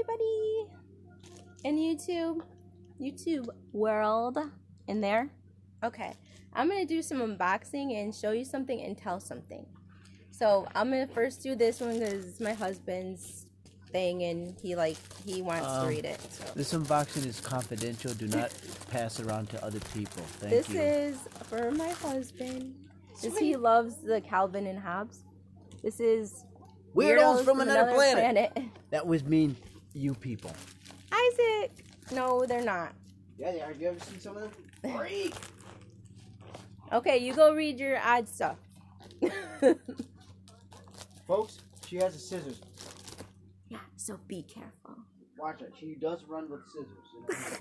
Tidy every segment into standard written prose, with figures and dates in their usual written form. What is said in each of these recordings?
everybody in YouTube world in there. Okay, I'm gonna do some unboxing and show you something and tell something. So I'm gonna first do this one because it's my husband's thing and he wants to read it. So. This unboxing is confidential. Do not pass around to other people. Thank you. This is for my husband. He loves the Calvin and Hobbes. This is Weirdos from another planet. That would mean you people. Isaac. No, they're not. Yeah, they are. Have you ever seen some of them? Freak. Okay, you go read your odd stuff. Folks, she has a scissors. Yeah, so be careful. Watch it. She does run with scissors.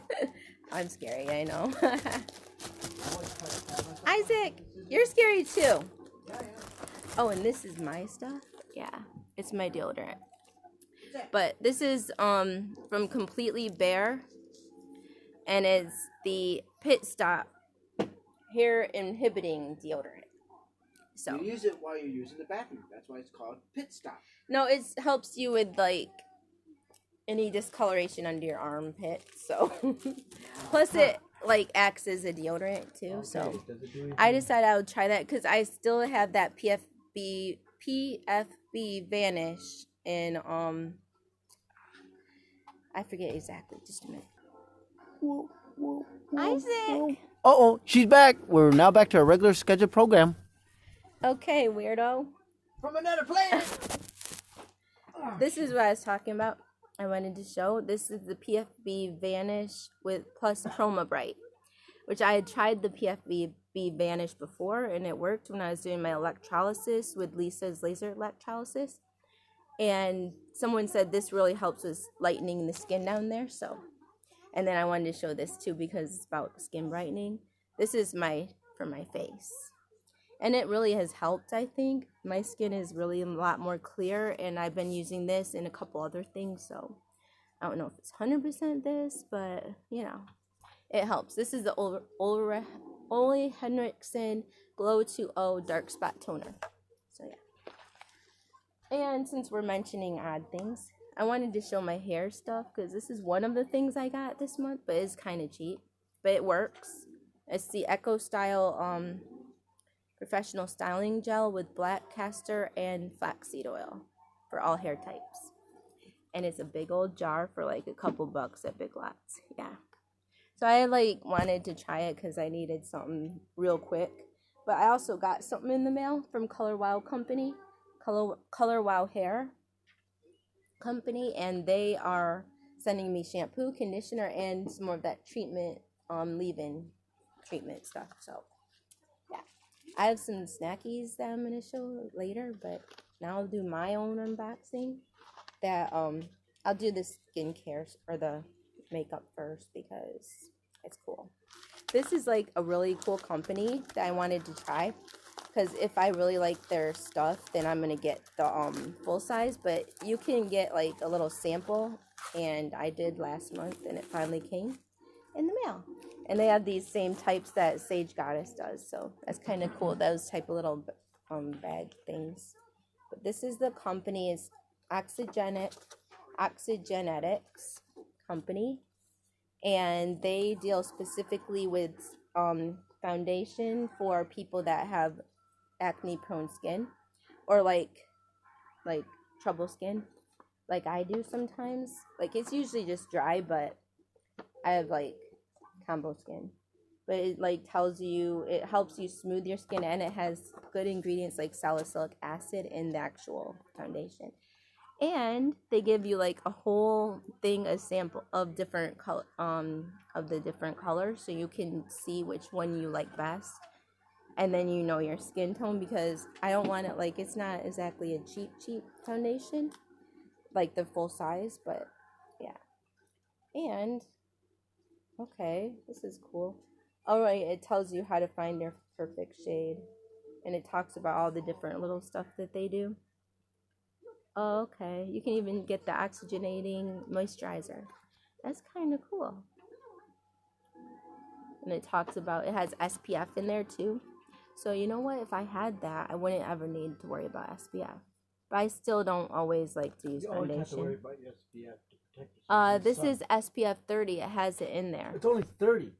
I'm scary, I know. Isaac, you're scary too. Oh, and this is my stuff? Yeah, it's my deodorant. But this is from Completely Bare. And it's the Pit Stop hair inhibiting deodorant. So you use it while you're using the bathroom. That's why it's called Pit Stop. No, it helps you with like any discoloration under your armpit. So plus it like acts as a deodorant too. Okay. So I decided I would try that because I still have that PFB Vanish in I forget exactly. Just a minute. Whoa, whoa, whoa, Isaac. Whoa. Uh-oh, she's back. We're now back to our regular scheduled program. Okay, weirdo. From another planet. This is what I was talking about. I wanted to show. This is the PFB Vanish with plus Chroma Bright, which I had tried the PFB Vanish before, and it worked when I was doing my electrolysis with Lisa's laser electrolysis. And someone said this really helps with lightening the skin down there. So, and then I wanted to show this too because it's about skin brightening. This is for my face. And it really has helped, I think. My skin is really a lot more clear, and I've been using this and a couple other things, so I don't know if it's 100% this, but, you know, it helps. This is the Ole Henriksen Glow 2.0 Dark Spot Toner. So, yeah. And since we're mentioning odd things, I wanted to show my hair stuff, because this is one of the things I got this month, but it's kind of cheap. But it works. It's the Eco Style, Professional Styling Gel with black castor and flaxseed oil for all hair types. And it's a big old jar for like a couple bucks at Big Lots. Yeah. So I wanted to try it because I needed something real quick. But I also got something in the mail from Color Wow Company. Color Wow Hair Company. And they are sending me shampoo, conditioner, and some more of that treatment, leave-in treatment stuff. So I have some snackies that I'm going to show later, but now I'll do my own unboxing. I'll do the skincare or the makeup first because it's cool. This is like a really cool company that I wanted to try because if I really like their stuff, then I'm going to get the full size, but you can get like a little sample, and I did last month, and it finally came in the mail. And they have these same types that Sage Goddess does, so that's kind of cool, those type of little bag things. But this is the company, it's Oxygenetics Company, and they deal specifically with foundation for people that have acne-prone skin, or like trouble skin, like I do sometimes. Like it's usually just dry, but I have combo skin, but it tells you, it helps you smooth your skin, and it has good ingredients like salicylic acid in the actual foundation. And they give you a whole thing, a sample of different color of the different colors, so you can see which one you like best, and then you know your skin tone, because I don't want it it's not exactly a cheap foundation like the full size, but yeah. And okay, this is cool. Alright, it tells you how to find your perfect shade. And it talks about all the different little stuff that they do. Oh, okay. You can even get the oxygenating moisturizer. That's kind of cool. And it talks about, it has SPF in there too. So you know what? If I had that, I wouldn't ever need to worry about SPF. But I still don't always like to use foundation. You always have to worry about your SPF. protect yourself from the This sun. is SPF 30. It has it in there. It's only 30.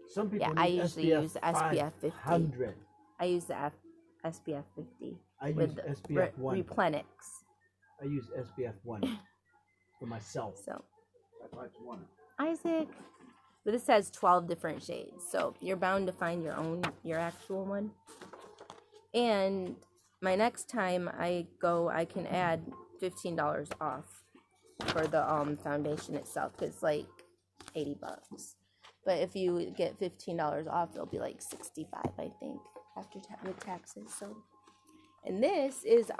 Some people Yeah, I need usually SPF use SPF 50. 500. I use the SPF 50 I use with SPF 1. Replenix. I use SPF 1 for myself. So, That's why it's 1. Isaac. But this has 12 different shades, so you're bound to find your actual one. And my next time I go, I can add $15 off for the foundation itself. It's like $80. But if you get $15 off, it'll be like $65, I think, after with taxes. So, and this is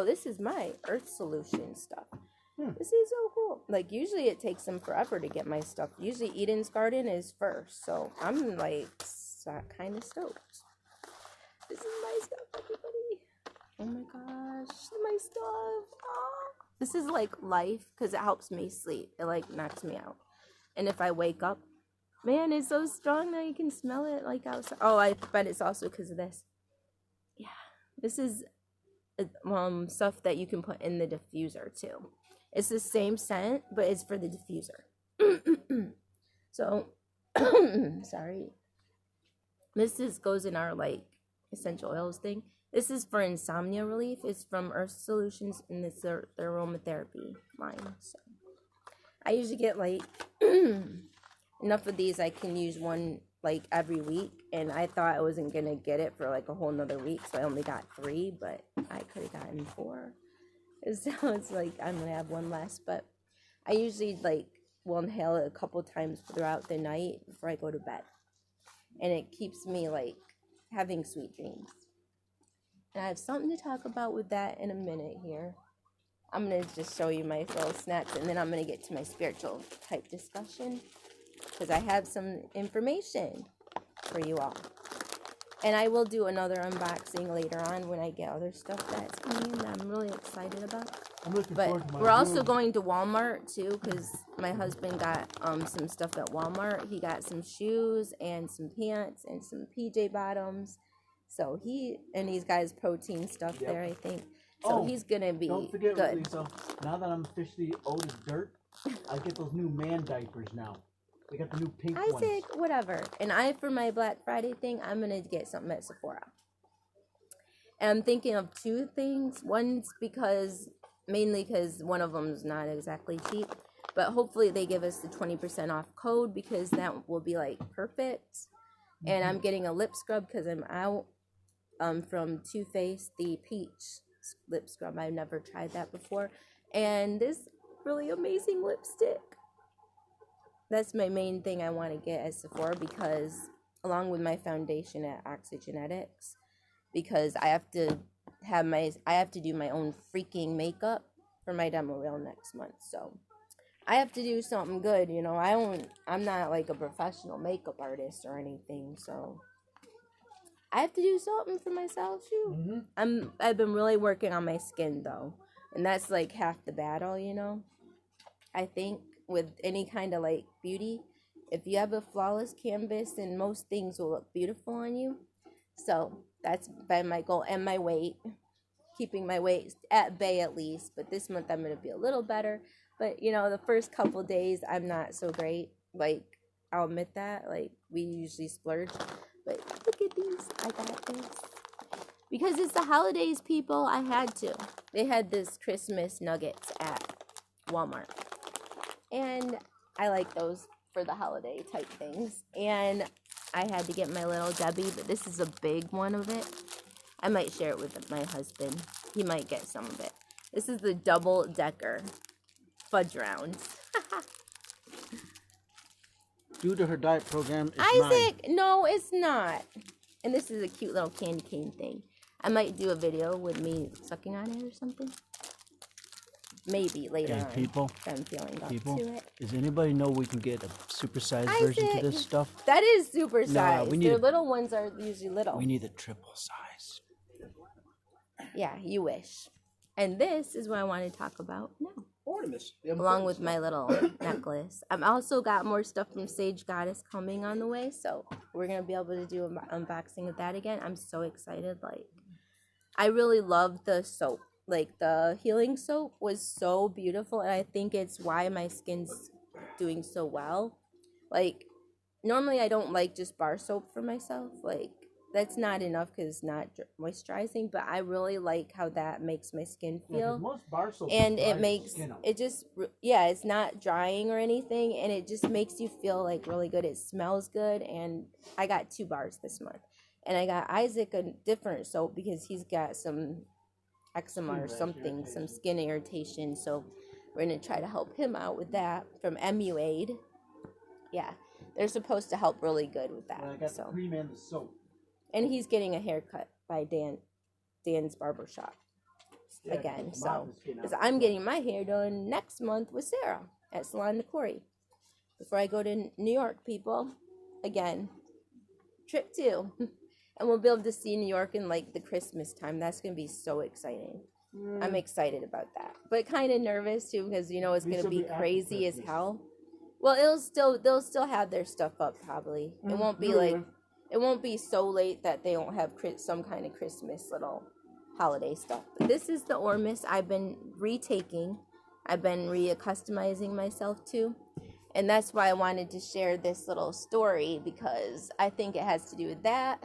this is my Earth Solution stuff. This is so cool. Like, usually it takes them forever to get my stuff. Usually Eden's Garden is first, so I'm like kind of stoked. This is my stuff, everybody. Oh my gosh, my stuff. Oh. This is like life because it helps me sleep. It like knocks me out. And if I wake up, man, it's so strong that you can smell it like outside. Oh, I bet it's also because of this. Yeah, this is stuff that you can put in the diffuser too. It's the same scent, but it's for the diffuser. So, sorry. This goes in our like essential oils thing. This is for insomnia relief. It's from Earth Solutions, and it's their aromatherapy line. So, I usually get like enough of these. I can use one like every week, and I thought I wasn't gonna get it for like a whole nother week, so I only got 3, but I could have gotten 4. So it's like I'm gonna have one less, but I usually like will inhale it a couple times throughout the night before I go to bed, and it keeps me like having sweet dreams. And I have something to talk about with that in a minute here. I'm gonna just show you my little snacks, and then I'm gonna get to my spiritual type discussion because I have some information for you all. And I will do another unboxing later on when I get other stuff that's coming in that I'm really excited about. I'm looking forward to But my we're also room. going to Walmart too because my husband got some stuff at Walmart. He got some shoes and some pants and some PJ bottoms. So he's got his protein stuff there, I think. So he's gonna be Don't forget, good. Lisa, now that I'm officially old as dirt, I get those new man diapers now. They got the new pink ones. Isaac, whatever. And for my Black Friday thing, I'm gonna get something at Sephora. And I'm thinking of 2 things. One's mainly because one of them's not exactly cheap, but hopefully they give us the 20% off code because that will be like perfect. And I'm getting a lip scrub because I'm out from Too Faced, the peach lip scrub. I've never tried that before. And this really amazing lipstick. That's my main thing I want to get at Sephora because along with my foundation at Oxygenetics, because I have to do my own freaking makeup for my demo reel next month. So I have to do something good, you know. I'm not like a professional makeup artist or anything, so I have to do something for myself too. I've been really working on my skin though, and that's like half the battle, you know. I think with any kind of like beauty, if you have a flawless canvas, then most things will look beautiful on you. So that's been my goal, and my weight, keeping my weight at bay at least. But this month I'm gonna be a little better. But you know, the first couple days I'm not so great. Like, I'll admit that. Like, we usually splurge. But look at these. I got this. Because it's the holidays, people. I had to. They had this Christmas nuggets at Walmart. And I like those for the holiday type things. And I had to get my little Debbie, but this is a big one of it. I might share it with my husband. He might get some of it. This is the double decker fudge rounds. Due to her diet program, it's Isaac, mine. no, it's not. And this is a cute little candy cane thing. I might do a video with me sucking on it or something. Maybe later on. People, if I'm feeling up to it. does anybody know we can get a supersized version to this stuff? That is super size. we need Their a- little ones are usually little. We need the triple size. Yeah, you wish. And this is what I want to talk about now. Ornaments. Along with my little necklace. I've also got more stuff from Sage Goddess coming on the way, so we're going to be able to do an unboxing of that again. I'm so excited. Like, I really love the soap. like the healing soap was so beautiful, and I think it's why my skin's doing so well. Like normally I don't like just bar soap for myself. Like that's not enough because it's not moisturizing. But I really like how that makes my skin Yeah, 'cause feel, most bar soap and dries it your makes skin out. it just yeah, it's not drying or anything, and it just makes you feel like really good. It smells good, and I got 2 bars this month, and I got Isaac a different soap because he's got some eczema Skin or rash something, some irritation. skin irritation. So we're gonna try to help him out with that from MUAID. Yeah, they're supposed to help really good with that. And I got the So, cream and the soap. and he's getting a haircut by Dan's barber shop Yeah, 'cause again. it's So, mopping the skin out. because I'm getting my hair done next month with Sarah at Salon de Corey before I go to New York, people. Again, trip 2. And we'll be able to see New York in like the Christmas time. That's gonna be so exciting. I'm excited about that, but kind of nervous too because you know it's We gonna shall be be after crazy as Christmas. hell. Well, they'll still have their stuff up probably. It won't be like it won't be so late that they don't have some kind of Christmas little holiday stuff. But this is the Ormus I've been retaking. I've been reaccustomizing myself to, and that's why I wanted to share this little story because I think it has to do with that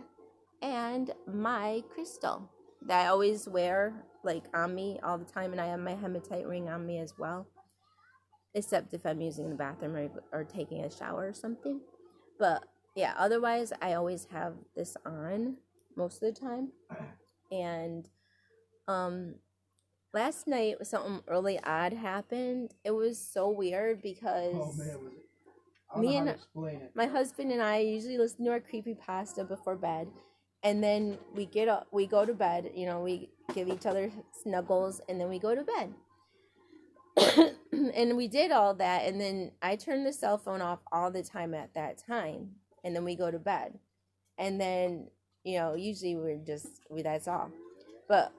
and my crystal that I always wear like on me all the time, and I have my hematite ring on me as well, except if I'm using the bathroom or taking a shower or something. But yeah, otherwise I always have this on most of the time. And last night something really odd happened. It was so weird because Oh man, was it? I don't me know how and to explain it. my husband and I usually listen to our creepypasta before bed, and then we get up, we go to bed, you know, we give each other snuggles, and then we go to bed. And we did all that, and then I turn the cell phone off all the time at that time, and then we go to bed. And then, you know, usually that's all. But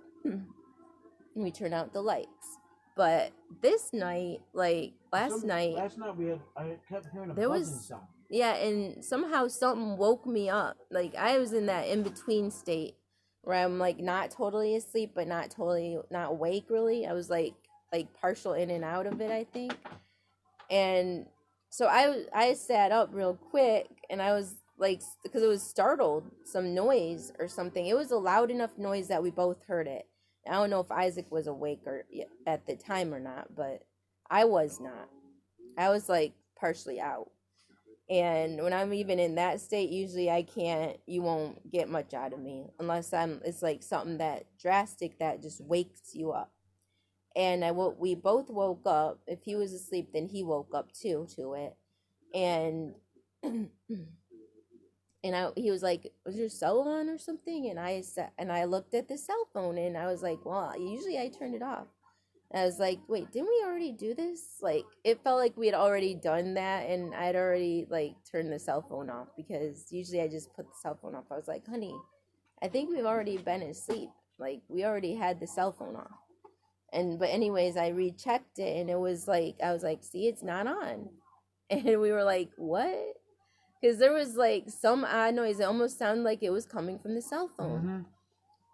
we turn out the lights. But this night, like last night, I kept hearing a there buzzing was sound. yeah, and somehow something woke me up. Like I was in that in between state where I'm like not totally asleep but not totally not awake really. I was like partial in and out of it, I think. And so I sat up real quick, and I was like, because it was startled, some noise or something. It was a loud enough noise that we both heard it. I don't know if Isaac was awake or at the time or not, but I was not. I was like partially out. And when I'm even in that state, usually you won't get much out of me unless it's like something that drastic that just wakes you up. And we both woke up. If he was asleep, then he woke up too to it. And he was like, "Was your cell on or something?" And I looked at the cell phone, and I was like, "Well, usually I turn it off." And I was like, "Wait, didn't we already do this?" Like it felt like we had already done that, and I'd already like turned the cell phone off because usually I just put the cell phone off. I was like, "Honey, I think we've already been asleep. Like we already had the cell phone off." But anyways, I rechecked it, and it was like I was like, "See, it's not on." And we were like, "What?" Because there was like some odd noise. It almost sounded like it was coming from the cell phone. Mm-hmm.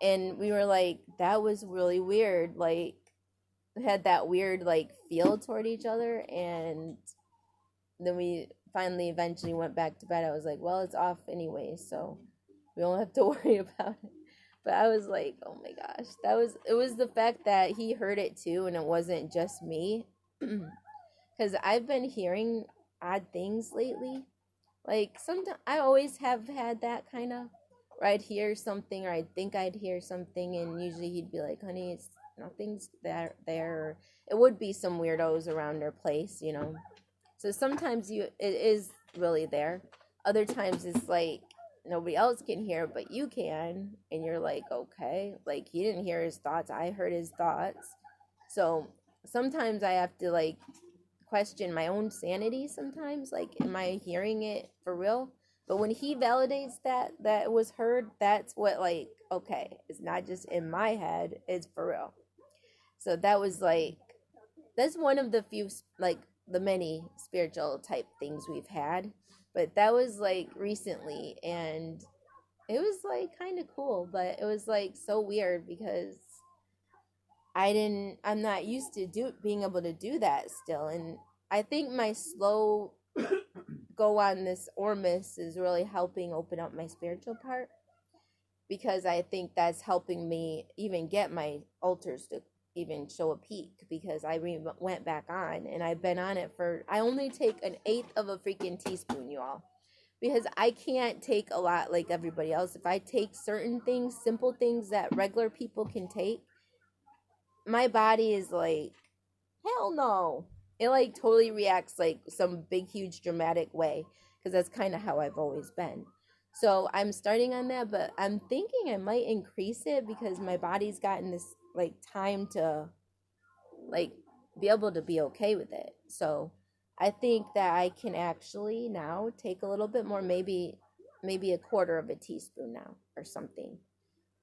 And we were like, that was really weird. Like, had that weird like feel toward each other. And then we finally eventually went back to bed. I was like, well, it's off anyway, so we don't have to worry about it. But I was like, oh my gosh, it was the fact that he heard it too, and it wasn't just me. Because I've been hearing odd things lately. Like sometimes I always have had that kind of where I'd hear something or I'd think I'd hear something, and usually he'd be like, "Honey, it's nothing's there." Or it would be some weirdos around our place, you know. So sometimes it is really there. Other times it's like nobody else can hear, but you can, and you're like, okay, like he didn't hear his thoughts, I heard his thoughts. So sometimes I have to like question my own sanity sometimes, like am I hearing it for real? But when he validates that it was heard, that's what like, okay, it's not just in my head, it's for real. So that was like, that's one of the few like the many spiritual type things we've had, but that was like recently, and it was like kind of cool, but it was like so weird because I'm not used to being able to do that still. And I think my slow go on this Ormus is really helping open up my spiritual part, because I think that's helping me even get my altars to even show a peak, because I went back on, and I've been on it for, I only take an eighth of a freaking teaspoon, you all, because I can't take a lot like everybody else. If I take certain things, simple things that regular people can take, my body is like, hell no. It like totally reacts like some big, huge, dramatic way, because that's kind of how I've always been. So I'm starting on that, but I'm thinking I might increase it, because my body's gotten this like time to like be able to be okay with it. So I think that I can actually now take a little bit more, maybe a quarter of a teaspoon now or something.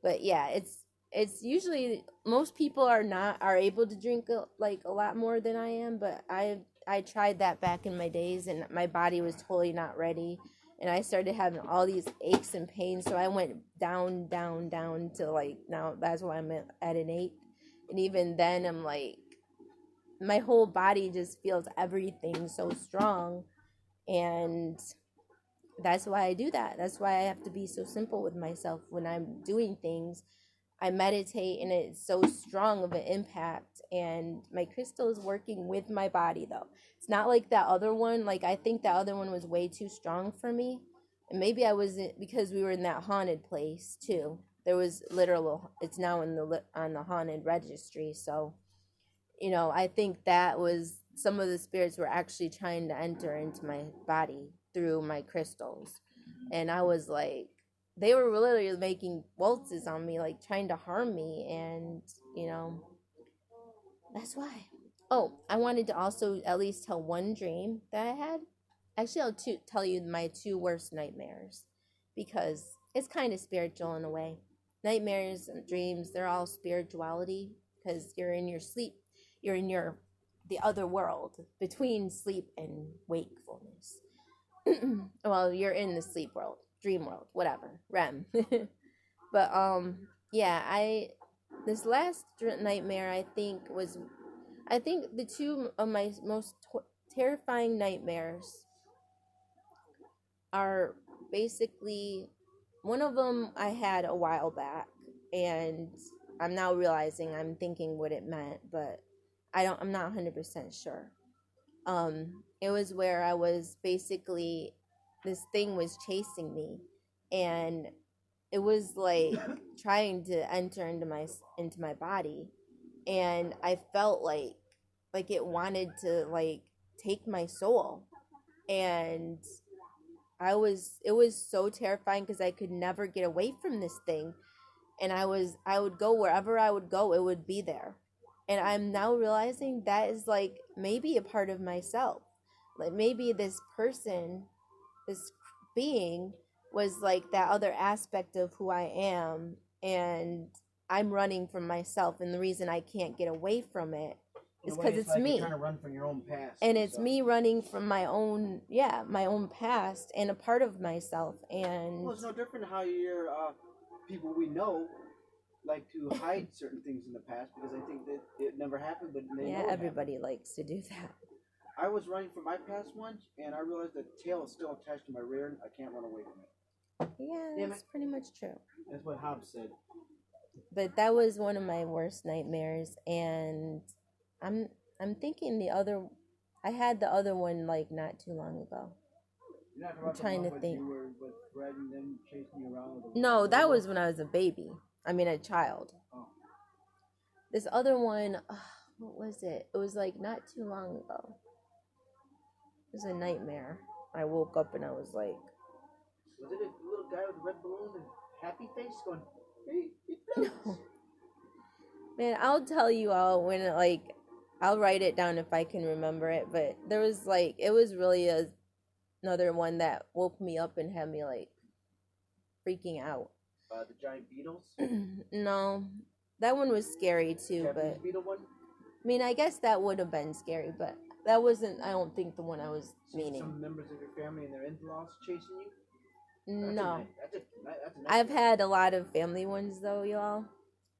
But yeah, it's usually, most people are able to drink like a lot more than I am, but I tried that back in my days, and my body was totally not ready, and I started having all these aches and pains, so I went down to like, now that's why I'm at an 8. And even then I'm like, my whole body just feels everything so strong, and that's why I do that. That's why I have to be so simple with myself when I'm doing things. I meditate, and it's so strong of an impact, and my crystal is working with my body though. It's not like that other one. Like, I think that other one was way too strong for me, and maybe I wasn't, because we were in that haunted place too. There was literal, it's now on the haunted registry. So I think that was, some of the spirits were actually trying to enter into my body through my crystals, and I was like, they were literally making waltzes on me, like trying to harm me, and that's why. Oh, I wanted to also at least tell one dream that I had. Actually, I'll tell you my 2 worst nightmares, because it's kind of spiritual in a way. Nightmares and dreams, they're all spirituality, because you're in your sleep, you're in the other world between sleep and wakefulness. Well, you're in the sleep world, dream world, whatever, REM. But yeah, this last nightmare, I think the 2 of my most terrifying nightmares are basically, one of them I had a while back, and I'm now realizing, I'm thinking what it meant, but I'm not 100% sure. It was where I was basically, this thing was chasing me, and it was like trying to enter into my body, and I felt like it wanted to like take my soul, and it was so terrifying, because I could never get away from this thing, and I would go wherever I would go, it would be there. And I'm now realizing that is like maybe a part of myself. Like, maybe this person, this being, was like that other aspect of who I am, and I'm running from myself, and the reason I can't get away from it is because it's like me. You're trying to run from your own past, and it's me running from my own past and a part of myself. And well, it's no different how you're people we know like to hide certain things in the past, because I think that it never happened, but they know it everybody happened. likes to do that. I was running from my past once, and I realized the tail is still attached to my rear end. I can't run away from it. Yeah, that's pretty much true. That's what Hobbes said. But that was one of my worst nightmares, and I'm thinking I had the other one like not too long ago. You're not I'm trying to think. You were with Fred and then chasing you around. No, that was when I was a baby. I mean, a child. Oh. This other one, what was it? It was like not too long ago. It was a nightmare. I woke up and I was like... Was it a little guy with red balloons and happy face going, hey, it floats? No. Man, I'll tell you all when I'll write it down if I can remember it. But there was it was really another one that woke me up and had me like freaking out. The giant beetles? No, that one was scary too. Japanese but beetle one? I mean, I guess that would have been scary, but that wasn't, I don't think, the one I was meaning. Some members of your family and their in-laws chasing you? No. That's a I've had a lot of family ones though, y'all.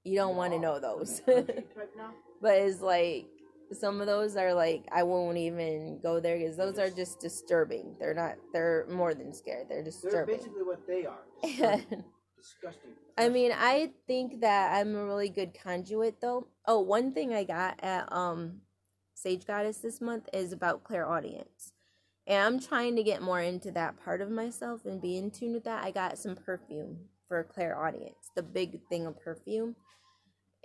you don't want to know those. Country type now? But it's like some of those are like I won't even go there because those are just disturbing. They're more than scared. They're They're disturbing. basically what they are. And Disgusting. I mean, I think that I'm a really good conduit though. Oh, one thing I got at Sage Goddess this month is about clairaudience. And I'm trying to get more into that part of myself and be in tune with that. I got some perfume for clairaudience, the big thing of perfume.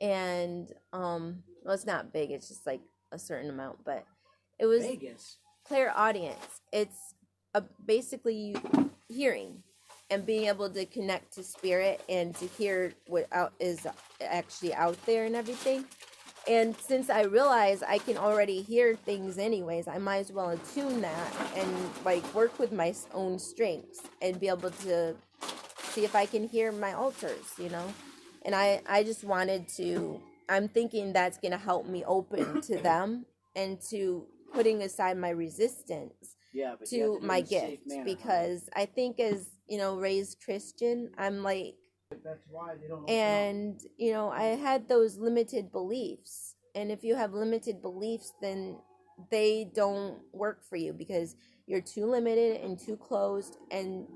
And well, it's not big, it's just like a certain amount, but it was Vegas. clairaudience. It's basically you hearing and being able to connect to spirit and to hear what is actually out there and everything. And since I realize I can already hear things anyways, I might as well attune that and like work with my own strengths and be able to see if I can hear my altars, you know? And I just wanted to, I'm thinking that's going to help me open to them and to putting aside my resistance Yeah, but you have to do it my in a safe gifts, manner, because I think as, you know, raised Christian, I'm like, that's why they don't open and you know, I had those limited beliefs, and if you have limited beliefs, then they don't work for you because you're too limited and too closed, and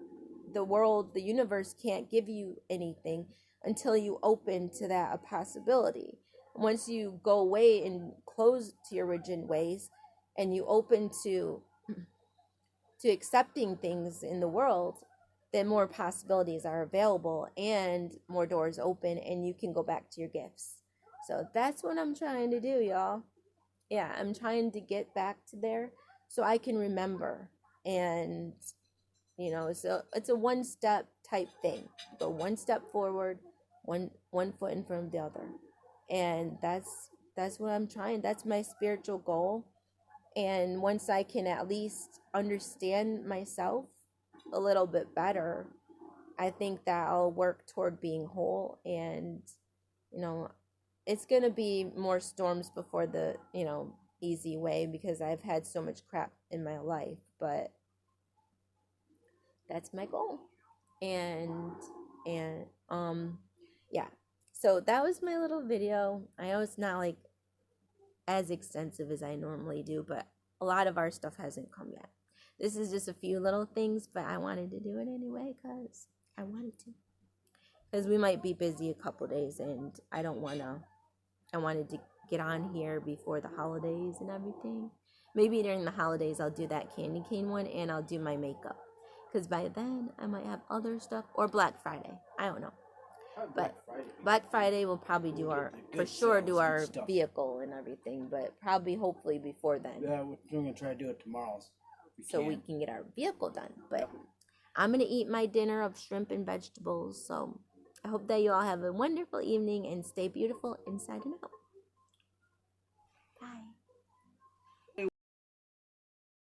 the world, the universe can't give you anything until you open to that a possibility. Once you go away and close to your rigid ways and you open to accepting things in the world, then more possibilities are available and more doors open and you can go back to your gifts. So that's what I'm trying to do, y'all. Yeah, I'm trying to get back to there so I can remember. And you know, it's a one step type thing. Go one step forward, one foot in front of the other. And that's what I'm trying. That's my spiritual goal. And once I can at least understand myself a little bit better, I think that I'll work toward being whole. And you know, it's gonna be more storms before the, you know, easy way, because I've had so much crap in my life, but that's my goal. And yeah, so that was my little video. I know it's not like as extensive as I normally do, but a lot of our stuff hasn't come yet. This is just a few little things, but I wanted to do it anyway because I wanted to. Because we might be busy a couple days, and I wanted to get on here before the holidays and everything. Maybe during the holidays I'll do that candy cane one, and I'll do my makeup. Because by then I might have other stuff, or Black Friday. I don't know. But Black Friday we'll probably do our, for sure, do our vehicle and everything, but probably hopefully before then. Yeah, we're going to try to do it tomorrow. So we can get our vehicle done. But I'm going to eat my dinner of shrimp and vegetables. So I hope that you all have a wonderful evening and stay beautiful inside and out.